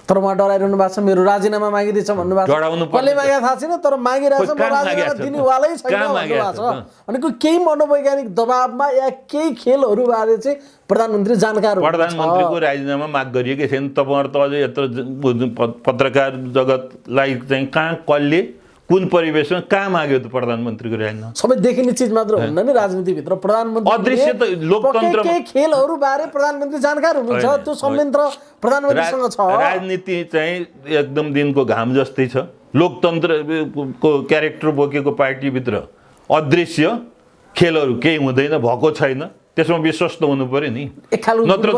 A: तर उहाँ डराइरहनु भएको छ मेरो राजीनामा मागिदिन्छ भन्नुभएको छ कसले मागेको थाहा छैन तर मागिरहेछ म राजीनामा दिनेवालै छैन भन्नुभएको छ अनि केही मनोवैज्ञानिक दबावमा या केही खेलहरू बारे चाहिँ प्रधानमन्त्री जानकार हुनुहुन्छ
B: प्रधानमन्त्रीको राजीनामा माग गरिएकै छैन तपाईहरु त अझै यत्रो पत्रकार जगतलाई चाहिँ कहाँ कसले कुन परिवेशमा कहाँ माग्यो त प्रधानमन्त्रीको राजीनामा
A: सबै देखिने चीज मात्र हुन्न नि राजनीतिभित्र प्रधानमन्त्री
B: अदृश्य त लोकतन्त्र
A: के खेलहरू बारे प्रधानमन्त्री जानकार हुनुहुन्छ त्यो संयन्त्र प्रधानमन्त्रीसँग छ
B: राजनीति चाहिँ एकदम दिनको घाम जस्तै छ लोकतन्त्रको क्यारेक्टर बोकेको पार्टीभित्र अदृश्य खेलहरू केही हुँदैन भएको छैन त्यसमा विश्वस्त हुनु पर्यो नि नत्र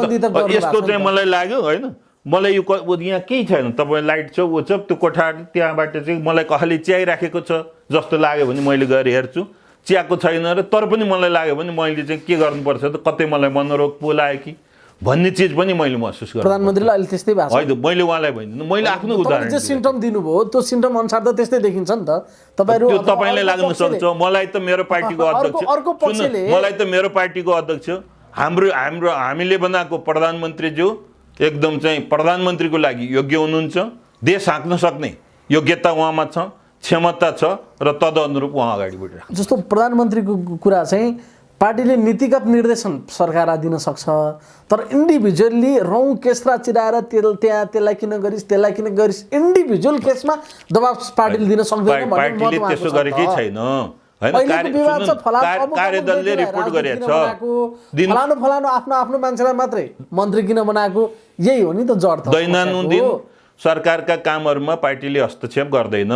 B: यस्तो चाहिँ मलाई लाग्यो हैन मलाई यो यहाँ केही छैन तपाईँ लाइट छ ऊ छ त्यो कोठा त्यहाँबाट चाहिँ मलाई कसैले च्याइराखेको छ जस्तो लाग्यो भने मैले गएर हेर्छु चियाको छैन र तर पनि मलाई लाग्यो भने मैले चाहिँ के गर्नुपर्छ त कतै मलाई मनोरोग पो लाग्यो कि भन्ने चिज पनि मैले महसुस गरेँ।
A: प्रधानमन्त्रीलाई अहिले त्यस्तै भएको छ।
B: होइन, मैले उहाँलाई भनिदिनु, मैले आफ्नो उदाहरण
A: जे सिम्टम दिनुभयो त्यो सिम्टम अनुसार त त्यस्तै देखिन्छ नि त। तपाईँहरू
B: त्यो तपाईँलाई लाग्न सक्छ। मलाई त मेरो पार्टीको अध्यक्ष,
A: अर्को पक्षले
B: मलाई त मेरो पार्टीको अध्यक्ष, हामीले बनाएको प्रधानमन्त्रीज्यू एकदम चाहिँ प्रधानमन्त्रीको लागि योग्य हुनुहुन्छ, देश हाँक्न सक्ने योग्यता उहाँमा छ, क्षमता छ र तदनुरूप उहाँ अगाडि बढिरहेको।
A: जस्तो प्रधानमन्त्रीको कुरा चाहिँ पार्टीले नीतिगत निर्देशन सरकारलाई दिन सक्छ, तर इन्डिभिजुअल्ली रौँ केस्रा चिराएर त्यसलाई किन गरिस् इन्डिभिजुअल केसमा दबाब पार्टीले दिन सक्दैन।
B: पार्टीले त्यसो गरेकै छैन। कार्यदलले रिपोर्ट गरेको छ,
A: फलानु आफ्नो मान्छेलाई मात्रै मन्त्री किन बनाएको, यही हो नि त जड।
B: दैनन्दिन सरकारका कामहरूमा पार्टीले हस्तक्षेप गर्दैन।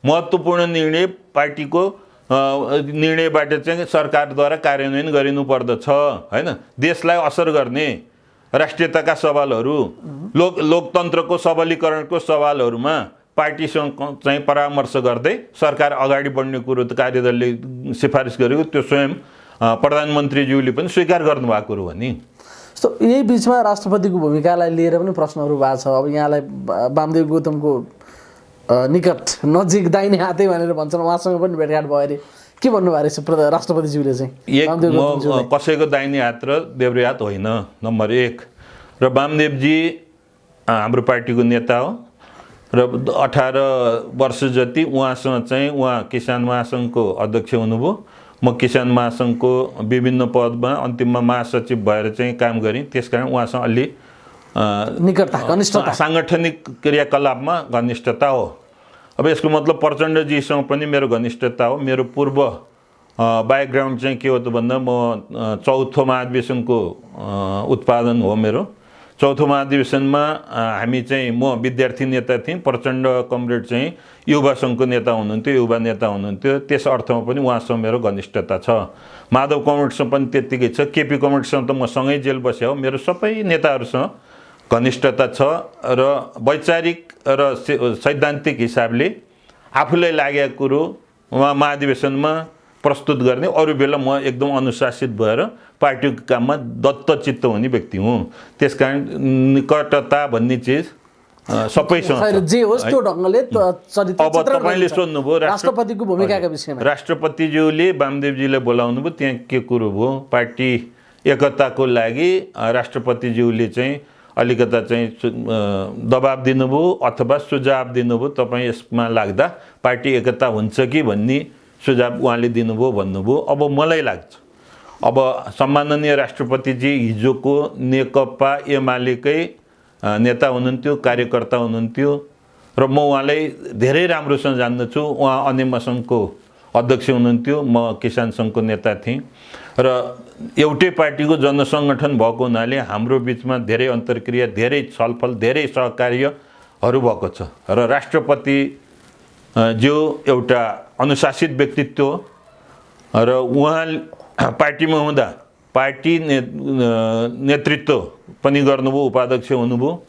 B: महत्त्वपूर्ण निर्णय पार्टीको निर्णयबाट चाहिँ सरकारद्वारा कार्यान्वयन गरिनु पर्दछ, होइन? देशलाई असर गर्ने राष्ट्रियताका सवालहरू, लोकतन्त्रको सबलीकरणको सवालहरूमा पार्टीसँग चाहिँ परामर्श गर्दै सरकार अगाडि बढ्ने कुरो त कार्यदलले सिफारिस गरेको त्यो स्वयं प्रधानमन्त्रीज्यूले पनि स्वीकार गर्नुभएको कुरो हो नि।
A: जस्तो यही बिचमा राष्ट्रपतिको भूमिकालाई लिएर पनि प्रश्नहरू भएको छ। अब यहाँलाई वामदेव गौतमको निकट नजिक दाहिने हातै भनेर भन्छन्, उहाँसँग पनि भेटघाट भयो अरे, के भन्नुभएको रहेछ राष्ट्रपतिज्यूले चाहिँ?
B: म कसैको दाहिने हात र देब्रे हात होइन, नम्बर 1। र वामदेवजी हाम्रो पार्टीको नेता हो र 18 वर्ष जति उहाँसँग चाहिँ उहाँ किसान महासङ्घको अध्यक्ष हुनुभयो। म किसान महासङ्घको विभिन्न पदमा अन्तिममा महासचिव भएर चाहिँ काम गरेँ। त्यसकारण उहाँसँग अलि
A: निकटता, घनिष्ठता,
B: साङ्गठनिक क्रियाकलापमा घनिष्ठता हो। अब यसको मतलब प्रचण्डजीसँग पनि मेरो घनिष्ठता हो। मेरो पूर्व ब्याकग्राउन्ड चाहिँ के हो त भन्दा म चौथो महाधिवेशनको उत्पादन हो मेरो। चौथो महाधिवेशनमा हामी चाहिँ म विद्यार्थी नेता थिएँ, प्रचण्ड कमरेड चाहिँ युवा सङ्घको नेता हुनुहुन्थ्यो, युवा नेता हुनुहुन्थ्यो। त्यस अर्थमा पनि उहाँसँग मेरो घनिष्ठता छ। माधव कमरेडसँग पनि त्यत्तिकै छ। केपी कमरेडसँग त म सँगै जेल बस्या हो। मेरो सबै नेताहरूसँग घनिष्ठता छ र वैचारिक र सैद्धान्तिक हिसाबले आफूलाई लागेको कुरो उहाँ महाधिवेशनमा प्रस्तुत गर्ने, अरू बेला म एकदम अनुशासित भएर पार्टीको काममा दत्तचित्त हुने व्यक्ति हुँ। त्यसकारण निकटता भन्ने चिज सबैसँग
A: जे होस् त्यो ढङ्गले चरित्र।
B: अब तपाईँले सोध्नुभयो
A: राष्ट्रपतिको भूमिकाका विषयमा।
B: राष्ट्रपतिज्यूले वामदेवजीलाई बोलाउनु भयो, त्यहाँ के कुरो भयो? पार्टी एकताको लागि राष्ट्रपतिज्यूले चाहिँ अलिकता चाहिँ दबाब दिनुभयो अथवा सुझाव दिनुभयो, तपाईँ यसमा लाग्दा पार्टी एकता हुन्छ कि भन्ने सुझाव उहाँले दिनुभयो भन्नुभयो। अब मलाई लाग्छ अब सम्माननीय राष्ट्रपतिजी हिजोको नेकपा एमालेकै नेता हुनुहुन्थ्यो, कार्यकर्ता हुनुहुन्थ्यो र म उहाँलाई धेरै राम्रोसँग जान्दछु। उहाँ अन्य सङ्घको अध्यक्ष हुनुहुन्थ्यो, म किसान सङ्घको नेता थिएँ र एउटै पार्टीको जनसङ्गठन भएको हुनाले हाम्रो बिचमा धेरै अन्तर्क्रिया, धेरै छलफल, धेरै सहकार्यहरू भएको छ। र राष्ट्रपति जो एउटा अनुशासित व्यक्तित्व र उहाँ पार्टीमा हुँदा पार्टी नेतृत्व पनि गर्नुभयो, उपाध्यक्ष हुनुभयो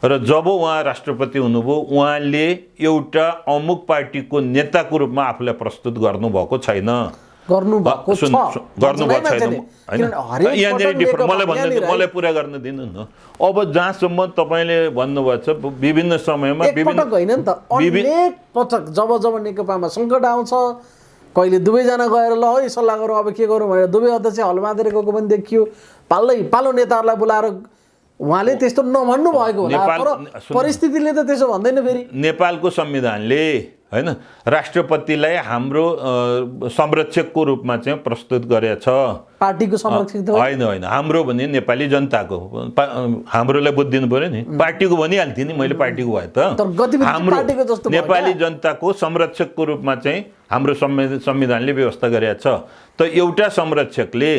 B: र जब उहाँ राष्ट्रपति हुनुभयो उहाँले एउटा अमुक पार्टीको नेताको रूपमा आफूलाई प्रस्तुत गर्नुभएको छैन।
A: गर्नुभएको छैन
B: मलाई पुरा गर्न दिनु न। अब जहाँसम्म तपाईँले भन्नुभएको छ विभिन्न समयमा
A: होइन नि त, अनेक पटक जब जब नेकपामा सङ्कट आउँछ, कहिले दुवैजना गएर ल है सल्लाह गरौँ अब के गरौँ भनेर दुवै अध्यक्ष हलमातिर गएको पनि देखियो। पालो नेताहरूलाई बोलाएर उहाँले त्यस्तो नभन्नु भएको होला, तर परिस्थितिले त त्यसो भन्दैन। फेरि
B: नेपालको संविधानले होइन राष्ट्रपतिलाई हाम्रो संरक्षकको रूपमा चाहिँ प्रस्तुत गरेको छ।
A: पार्टीको संरक्षक
B: होइन, हाम्रो भने नेपाली जनताको, हाम्रोलाई बुझिदिनु पऱ्यो नि। पार्टीको भनिहाल्थेँ नि मैले, पार्टीको भयो त। हाम्रो नेपाली जनताको संरक्षकको रूपमा चाहिँ हाम्रो संविधानले व्यवस्था गरेको छ। त एउटा संरक्षकले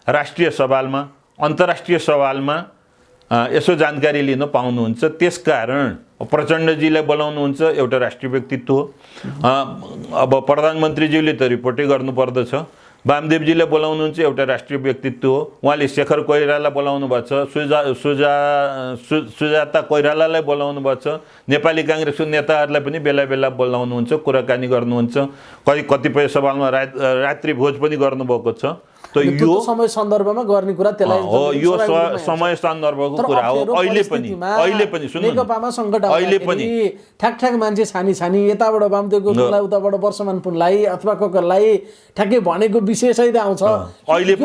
B: राष्ट्रिय सवालमा, अन्तर्राष्ट्रिय सवालमा यसो जानकारी लिन पाउनुहुन्छ। त्यसकारण प्रचण्डजीलाई बोलाउनुहुन्छ, एउटा राष्ट्रिय व्यक्तित्व हो। अब प्रधानमन्त्रीज्यूले त रिपोर्टै गर्नुपर्दछ। वामदेवजीलाई बोलाउनुहुन्छ, एउटा राष्ट्रिय व्यक्तित्व हो। उहाँले शेखर कोइरालालाई बोलाउनु भएको छ, सुजाता कोइरालालाई बोलाउनु भएको छ। नेपाली काङ्ग्रेसको नेताहरूलाई पनि बेला बेला बोलाउनुहुन्छ, कुराकानी गर्नुहुन्छ। कतिपय सवालमा रात्रि भोज पनि गर्नुभएको छ। त यो
A: समय सन्दर्भमा गर्ने कुरा त्यसलाई
B: हो, यो समय सन्दर्भको कुरा हो। अहिले पनि सुन्नु,
A: नेकपामा सङ्कट
B: अहिले पनि
A: ठ्याक मान्छे छानी यताबाट वामदेवको पुनलाई उताबाट वर्षमान पुनलाई अथवा कोकरलाई ठ्याक्कै भनेको विषयसहित आउँछ।
B: अहिले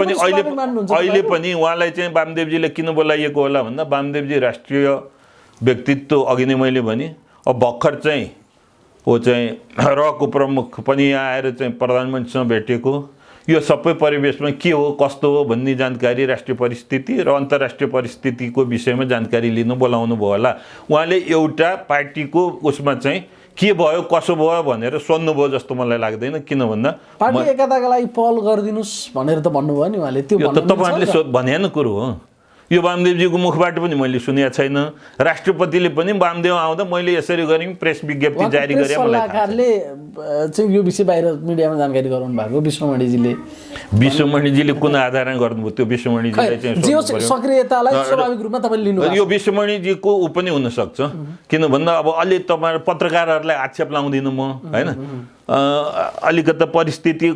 B: पनि उहाँलाई चाहिँ वामदेवजीले किन बोलाइएको होला भन्दा वामदेवजी राष्ट्रिय व्यक्तित्व अघि नै मैले भने। अब भर्खर चाहिँ वो चाहिँ रको प्रमुख पनि यहाँ आएर चाहिँ प्रधानमन्त्रीसँग भेटेको, यो सबै परिवेशमा के हो कस्तो हो भन्ने जानकारी, राष्ट्रिय परिस्थिति र अन्तर्राष्ट्रिय परिस्थितिको विषयमा जानकारी लिनु बोलाउनु भयो होला। उहाँले एउटा पार्टीको उसमा चाहिँ के भयो कसो भयो भनेर सोध्नुभयो जस्तो मलाई लाग्दैन। किन भन्दा
A: पार्टी एकताका लागि पहल गरिदिनुहोस् भनेर त भन्नुभयो नि उहाँले। त्यो
B: त तपाईँहरूले भने न कुरो हो। यो वामदेवजीको मुखबाट पनि मैले सुनेको छैन। राष्ट्रपतिले पनि वामदेव आउँदा मैले यसरी गरेँ प्रेस विज्ञप्ति जारी गरेँ।
A: सल्लाहकारले चाहिँ यो विषय बाहिर मिडियामा जानकारी गराउनु भएको
B: विश्वमणिजीले कुन आधारमा गर्नुभयो त्यो विश्वमणिजीलाई चाहिँ
A: सक्रियतालाई स्वाभाविक रूपमा तपाईँले लिनु
B: यो विश्वमणिजीको ऊ पनि हुनसक्छ। किन भन्दा अब अलि तपाईँ पत्रकारहरूलाई आक्षेप लाउँदिनँ म होइन। अलिकति परिस्थिति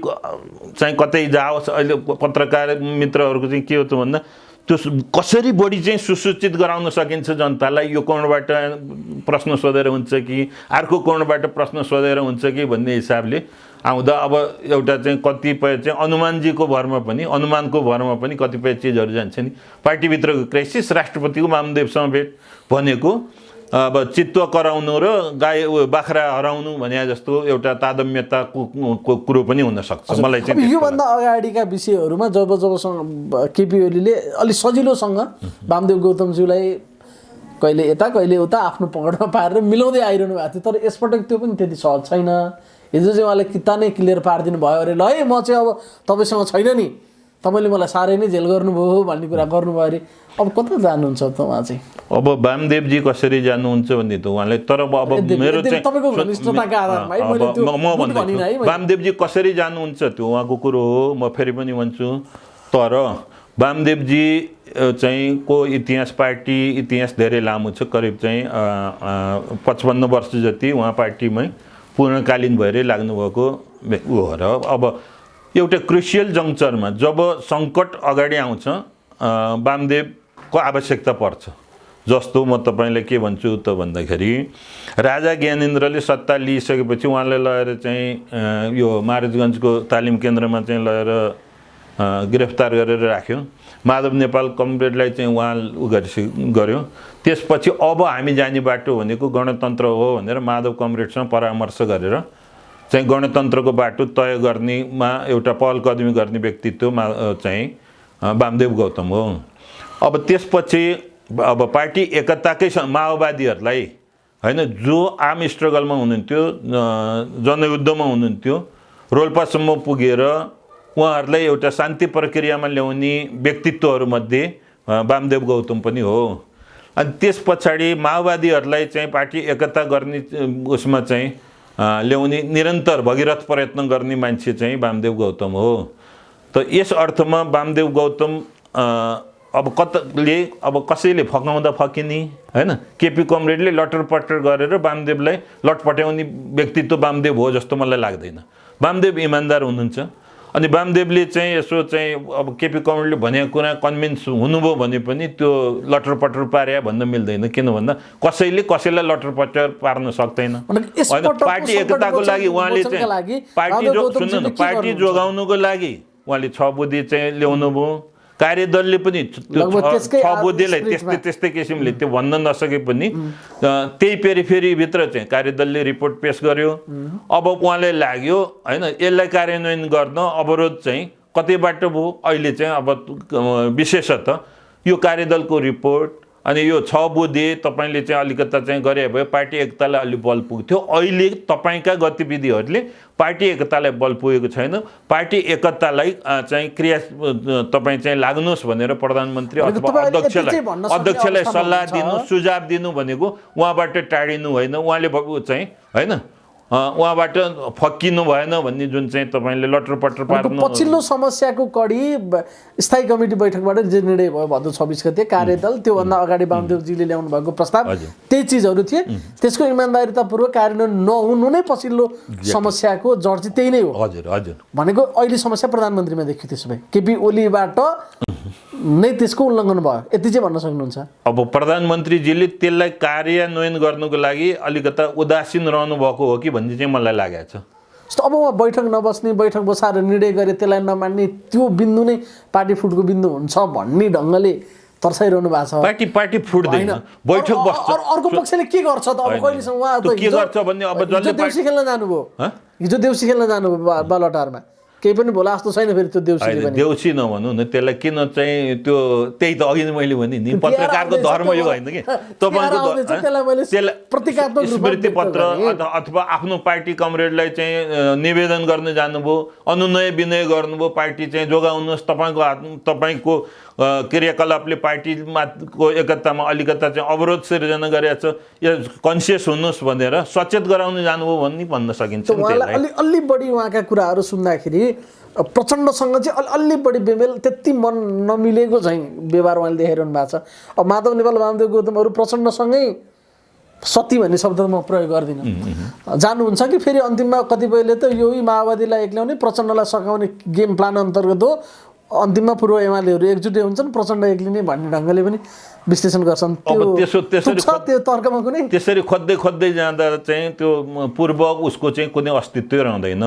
B: चाहिँ कतै जाओस्। अहिले पत्रकार मित्रहरूको चाहिँ के हो त भन्दा त्यो कसरी बढी चाहिँ सुसूचित गराउन सकिन्छ जनतालाई, यो कोणबाट प्रश्न सोधेर हुन्छ कि अर्को कोणबाट प्रश्न सोधेर हुन्छ कि भन्ने हिसाबले आउँदा अब एउटा चाहिँ कतिपय चाहिँ अनुमानको भरमा पनि कतिपय चिजहरू जान्छ नि। पार्टीभित्रको क्राइसिस, राष्ट्रपतिको वामदेवसँग भेट भनेको अब चित्व कराउनु र बाख्रा हराउनु भने जस्तो एउटा तादम्यताको कुरो पनि हुनसक्छ। मलाई चाहिँ
A: योभन्दा अगाडिका विषयहरूमा जबसँग केपी ओलीले अलि सजिलोसँग वामदेव गौतमज्यूलाई कहिले यता कहिले उता आफ्नो पकडमा पारेर मिलाउँदै आइरहनु भएको थियो। तर यसपटक त्यो पनि त्यति सहज छैन। हिजो चाहिँ उहाँले किता नै क्लियर पारिदिनु भयो अरे, ल है म चाहिँ अब तपाईँसँग छैन नि, तपाईँले मलाई साह्रै नै झेल गर्नुभयो भन्ने कुरा गर्नुभयो अरे। अब कता जानुहुन्छ त उहाँ चाहिँ?
B: अब वामदेवजी कसरी जानुहुन्छ भन्ने त उहाँले, तर अब मेरो चाहिँ वामदेवजी कसरी जानुहुन्छ त्यो उहाँको कुरो हो, म फेरि पनि भन्छु। तर वामदेवजी चाहिँ को इतिहास, पार्टी इतिहास धेरै लामो छ। करिब चाहिँ 55 वर्ष जति उहाँ पार्टीमै पूर्णकालीन भएरै लाग्नुभएको हो र अब एउटा क्रुसियल जङ्क्चरमा जब सङ्कट अगाडि आउँछ वामदेवको आवश्यकता पर्छ। जस्तो म तपाईँलाई के भन्छु त भन्दाखेरि राजा ज्ञानेन्द्रले सत्ता लिइसकेपछि उहाँले लगेर चाहिँ यो महाराजगञ्जको तालिम केन्द्रमा चाहिँ लगेर गिरफ्तार गरेर राख्यो। माधव नेपाल कमरेडलाई चाहिँ उहाँ गर्यो। त्यसपछि अब हामी जाने बाटो भनेको गणतन्त्र हो भनेर माधव कमरेडसँग परामर्श गरेर चाहिँ गणतन्त्रको बाटो तय गर्नेमा एउटा पहल कदमी गर्ने व्यक्तित्वमा चाहिँ वामदेव गौतम हो। अब त्यसपछि अब पार्टी एकताकै माओवादीहरूलाई होइन, जो आर्म स्ट्रगलमा हुनुहुन्थ्यो, जनयुद्धमा हुनुहुन्थ्यो, रोल्पासम्म पुगेर उहाँहरूलाई एउटा शान्ति प्रक्रियामा ल्याउने व्यक्तित्वहरूमध्ये वामदेव गौतम पनि हो। अनि त्यस पछाडि माओवादीहरूलाई चाहिँ पार्टी एकता गर्ने उसमा चाहिँ ल्याउने निरन्तर भगीरथ प्रयत्न गर्ने मान्छे चाहिँ वामदेव गौतम हो। त यस अर्थमा वामदेव गौतम अब कसैले फकाउँदा फकिने होइन, केपी कमरेडले लटरपटर गरेर वामदेवलाई लटपट्याउने व्यक्तित्व वामदेव हो जस्तो मलाई लाग्दैन। वामदेव इमान्दार हुनुहुन्छ। अनि वामदेवले चाहिँ यसो चाहिँ अब केपी कमरेडले भनेको कुरा कन्भिन्स हुनुभयो भने पनि त्यो लटरपटर पार्या भन्न मिल्दैन। किन भन्दा कसैले कसैलाई लटरपटर पार्न सक्दैन। पार्टी एकताको लागि उहाँले चाहिँ पार्टी जोगाउनुको लागि उहाँले 6 बुँदे चाहिँ ल्याउनु भयो। कार्यदलले पनि त्यो 6 बुँदेलाई त्यस्तै किसिमले त्यो भन्न नसके पनि त्यही पेरिफेरीभित्र चाहिँ कार्यदलले रिपोर्ट पेश गर्यो। अब उहाँलाई लाग्यो होइन यसलाई कार्यान्वयन गर्न अवरोध चाहिँ कतैबाट भयो। अहिले चाहिँ अब विशेषतः यो कार्यदलको रिपोर्ट अनि यो 6 बुँदे तपाईँले चाहिँ अलिकता चाहिँ गरे भए पार्टी एकतालाई अलि बल पुग्थ्यो। अहिले तपाईँका गतिविधिहरूले पार्टी एकतालाई बल पुगेको छैन। पार्टी एकतालाई चाहिँ क्रिया तपाईँ चाहिँ लाग्नुहोस् भनेर प्रधानमन्त्री अथवा अध्यक्षलाई सल्लाह दिनु, सुझाव दिनु भनेको उहाँबाट टाढिनु होइन। उहाँले चाहिँ होइन उहाँबाट फक्किनु भएन भन्ने जुन चाहिँ तपाईँले लटरपटर पार्नु
A: पछिल्लो समस्याको कडी स्थायी कमिटी बैठकबाट जे निर्णय भयो भदौ 26 गते कार्यदल त्योभन्दा अगाडि वामदेवजीले ल्याउनु भएको प्रस्ताव त्यही चिजहरू थिए त्यसको इमान्दारितापूर्वक कार्यान्वयन नहुनु नै पछिल्लो समस्याको जड चाहिँ त्यही नै हो
B: हजुर हजुर
A: भनेको अहिले समस्या प्रधानमन्त्रीमा देखियो त्यसो भए केपी ओलीबाट नै त्यसको उल्लङ्घन भयो यति चाहिँ भन्न सक्नुहुन्छ
B: अब प्रधानमन्त्रीजीले त्यसलाई कार्यान्वयन गर्नुको लागि अलिकता उदासीन रहनु भएको हो कि भन्ने चाहिँ मलाई लागेको छ
A: जस्तो अब उहाँ बैठक नबस्ने बैठक बसाएर निर्णय गरे त्यसलाई नमान्ने त्यो बिन्दु नै पार्टी फुटको बिन्दु हुन्छ भन्ने ढङ्गले तर्साइरहनु भएको छ
B: पार्टी फुट्दैन बैठक बस्छ
A: अर्को पक्षले के गर्छ त अब कहिलेसम्म उहाँ त
B: के गर्छ भन्ने अब जसले
A: देउसी खेल्न जानुभयो हिजो देउसी खेल्न जानुभयो बालटारमा केही पनि भोला जस्तो छैन फेरि त्यो देउसी पनि
B: देउसी नभनौँ न त्यसलाई किन चाहिँ त्यो त्यही त अघि मैले भने नि पत्रकारको धर्म यो होइन कि तपाईँको स्मृति पत्र अथवा आफ्नो पार्टी कमरेडलाई चाहिँ निवेदन गर्न जानुभयो अनुनय विनय गर्नुभयो पार्टी चाहिँ जोगाउनुहोस् तपाईँको क्रियाकलापले पार्टीको एकतामा अलिकता चाहिँ अवरोध सिर्जना गरेको छ या कन्सियस हुनुहोस् भनेर सचेत गराउन जानुभयो भन्न सकिन्छ
A: अलि बढी उहाँका कुराहरू सुन्दाखेरि प्रचण्डसँग चाहिँ अलि बढी बेमेल त्यति मन नमिलेको चाहिँ व्यवहार उहाँले देखाइरहनु भएको छ अब माधव नेपाल वामदेव गौतमहरू प्रचण्डसँगै सती भन्ने शब्द म प्रयोग गर्दिनँ जानुहुन्छ कि फेरि अन्तिममा कतिपयले त यो माओवादीलाई एक्ल्याउने प्रचण्डलाई सघाउने गेम प्लान अन्तर्गत हो अन्तिममा पूर्व एमालेहरू एकजुटै हुन्छन् प्रचण्ड एक्लिने भन्ने ढङ्गले पनि विश्लेषण गर्छन् त्यो तर्कमा कुनै
B: त्यसरी खोज्दै जाँदा चाहिँ त्यो पूर्व उसको चाहिँ कुनै अस्तित्वै रहँदैन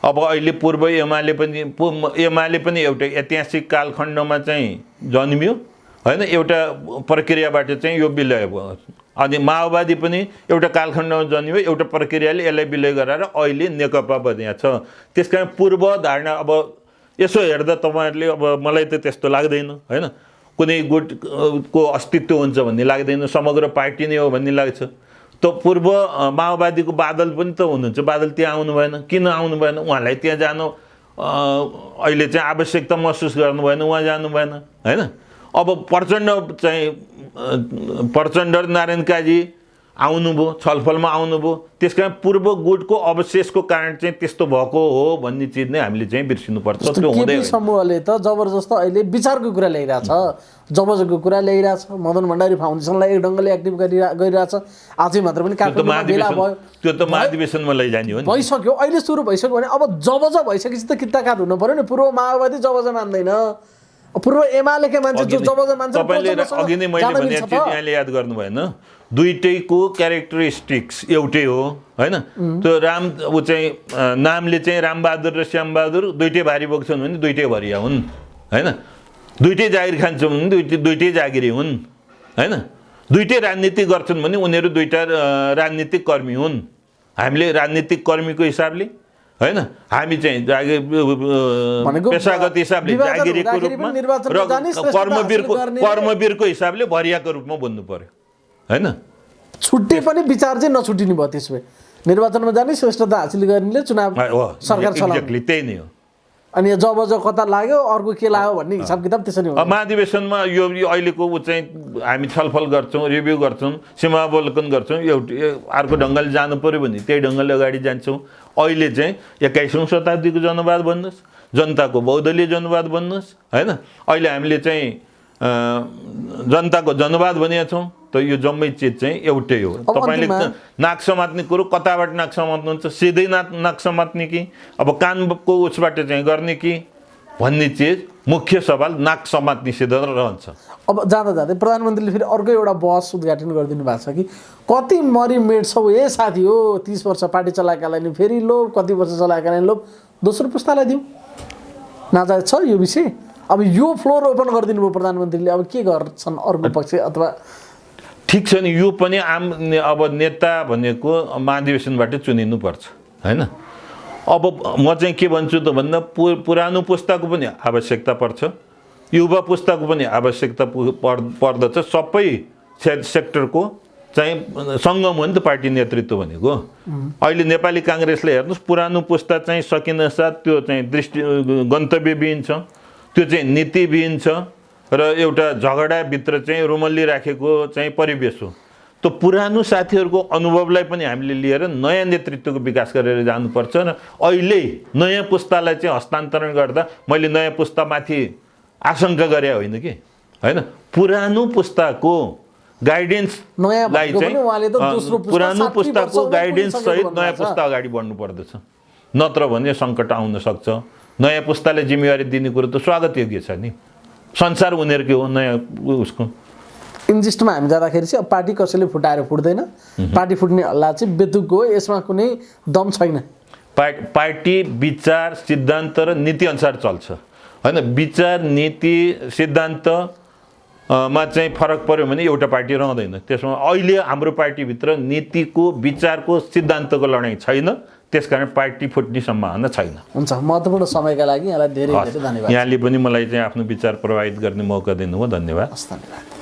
B: अब अहिले पूर्व एमाले पनि एउटा ऐतिहासिक कालखण्डमा चाहिँ जन्मियो होइन एउटा प्रक्रियाबाट चाहिँ यो विलय भयो अनि माओवादी पनि एउटा कालखण्डमा जन्मियो एउटा प्रक्रियाले यसलाई विलय गराएर अहिले नेकपा बनिएको छ त्यस कारण पूर्व धारणा अब यसो हेर्दा तपाईँहरूले अब मलाई त त्यस्तो लाग्दैन होइन कुनै गुटको अस्तित्व हुन्छ भन्ने लाग्दैन समग्र पार्टी नै हो भन्ने लाग्छ त पूर्व माओवादीको बादल पनि त हुनुहुन्छ बादल त्यहाँ आउनु भएन किन आउनु भएन उहाँलाई त्यहाँ जानु अहिले चाहिँ आवश्यकता महसुस गर्नु भएन उहाँ जानु भएन होइन अब प्रचण्ड नारायण काजी आउनुभयो छलफलमा आउनुभयो त्यस कारण पूर्व गुटको अवशेषको कारण चाहिँ त्यस्तो भएको हो भन्ने चिज नै हामीले चाहिँ बिर्सिनुपर्छ त्यो हुँदैन
A: समूहले त जबरजस्त अहिले विचारको कुरा ल्याइरहेछ जबरजस्तको कुरा ल्याइरहेछ मदन भण्डारी फाउन्डेसनलाई एक ढङ्गले एक्टिभ गरिरहेछ आजै मात्र पनि काठमाडौँमा भेला भयो
B: त्यो त महाधिवेशनमा लैजाने हो नि
A: भइसक्यो अहिले सुरु भइसक्यो भने अब जबज भइसकेपछि त किताकात हुनु पर्यो नि पूर्व माओवादी जबज मान्दैन पूर्व एमालेका मान्छे जो जबज मान्छ
B: तपाईँले अघि नै मैले भने यहाँले याद गर्नु भएन दुईटैको क्यारेक्टरिस्टिक्स एउटै हो होइन त्यो ऊ चाहिँ नामले चाहिँ रामबहादुर र श्यामबहादुर दुईटै भारी बोक्छन् भने दुईटै भरिया हुन् होइन दुईटै जागिर खान्छन् भने दुईटै जागिरी हुन् होइन दुईटै राजनीति गर्छन् भने उनीहरू दुईटा राजनीतिक कर्मी हुन् हामीले राजनीतिक कर्मीको हिसाबले होइन हामी चाहिँ पेसागत हिसाबले जागिरीको रूपमा र कर्मवीरको हिसाबले भरियाको रूपमा बोल्नु पर्यो होइन
A: छुट्टै पनि विचार चाहिँ नछुटिनु भयो त्यसो भए निर्वाचनमा जाने श्रेष्ठता हासिल गर्नेले चुनाव सरकार चलाउने
B: त्यही नै हो
A: अनि जब कता लाग्यो अर्को के लाग्यो भन्ने हिसाब किताब त्यसरी हो
B: महाधिवेशनमा यो अहिलेको ऊ चाहिँ हामी छलफल गर्छौँ रिभ्यू गर्छौँ सीमावलोकन गर्छौँ एउटा अर्को ढङ्गले जानु पऱ्यो भने त्यही ढङ्गले अगाडि जान्छौँ अहिले चाहिँ 21औं शताब्दीको जनवाद बन्नुहोस् जनताको बहुदलीय जनवाद बन्नुहोस् होइन अहिले हामीले चाहिँ जनताको जनवाद भनेका छौँ त यो जम्मै चिज चाहिँ एउटै हो तपाईँले नाक समात्ने कुरो कताबाट नाक समात्नुहुन्छ सिधै नाक समात्ने कि अब कानको उसबाट चाहिँ गर्ने कि भन्ने चिज मुख्य सवाल नाक समात्ने सिधा रहन्छ
A: अब जाँदा जाँदै प्रधानमन्त्रीले फेरि अर्को एउटा बहस उद्घाटन गरिदिनु भएको छ कि कति मरिमेड छौ ए साथी हो 30 वर्ष पार्टी चलाएकालाई नि फेरि लोभ कति वर्ष चलाएकालाई लोभ दोस्रो पुस्तालाई दिउँ नाजायज छ यो विषय अब यो फ्लोर ओपन गरिदिनु भयो प्रधानमन्त्रीले अब के गर्छन् अर्को पक्ष अथवा
B: ठिक छ नि यो पनि आम अब नेता भनेको महाधिवेशनबाट चुनिनुपर्छ होइन अब म चाहिँ के भन्छु त भन्दा पुरानो पुस्ताको पनि आवश्यकता पर्छ युवा पुस्ताको पनि आवश्यकता पर्दछ सबै सेक्टरको चाहिँ सङ्गम हो नि त पार्टी नेतृत्व भनेको अहिले नेपाली काङ्ग्रेसले हेर्नुहोस् पुरानो पुस्ता चाहिँ सकिनसाथ त्यो चाहिँ गन्तव्यविहीन छ त्यो चाहिँ नीतिविहीन छ र एउटा झगडाभित्र चाहिँ रुमल्ली राखेको चाहिँ परिवेश हो त्यो पुरानो साथीहरूको अनुभवलाई पनि हामीले लिएर नयाँ नेतृत्वको विकास गरेर जानुपर्छ र अहिले नयाँ पुस्तालाई चाहिँ हस्तान्तरण गर्दा मैले नयाँ पुस्तामाथि आशंका गरे होइन कि होइन पुरानो पुस्ताको गाइडेन्सलाई चाहिँ पुरानो पुस्ताको गाइडेन्स सहित नयाँ पुस्ता अगाडि बढ्नु पर्दछ नत्र भने सङ्कट आउन सक्छ नयाँ पुस्ताले जिम्मेवारी दिने कुरो त स्वागत योग्य छ नि संसार उनीहरूकै हो नयाँ उसको
A: इन्जिस्टमा हामी जाँदाखेरि चाहिँ अब पार्टी कसैले फुटाएर फुट्दैन पार्टी फुट्ने हल्ला चाहिँ बेतुकको हो यसमा कुनै दम छैन
B: पार्टी विचार सिद्धान्त र नीति अनुसार चल्छ होइन विचार नीति सिद्धान्त मा चाहिँ फरक पर्यो भने एउटा पार्टी रहँदैन त्यसमा अहिले हाम्रो पार्टीभित्र नीतिको विचारको सिद्धान्तको लडाइँ छैन त्यसकारण पार्टी फुट्ने सम्भावना छैन
A: हुन्छ महत्त्वपूर्ण समयका लागि यहाँलाई धेरै धेरै धन्यवाद
B: यहाँले पनि मलाई चाहिँ आफ्नो विचार प्रभावित गर्ने मौका दिनुभयो धन्यवाद
A: धन्यवाद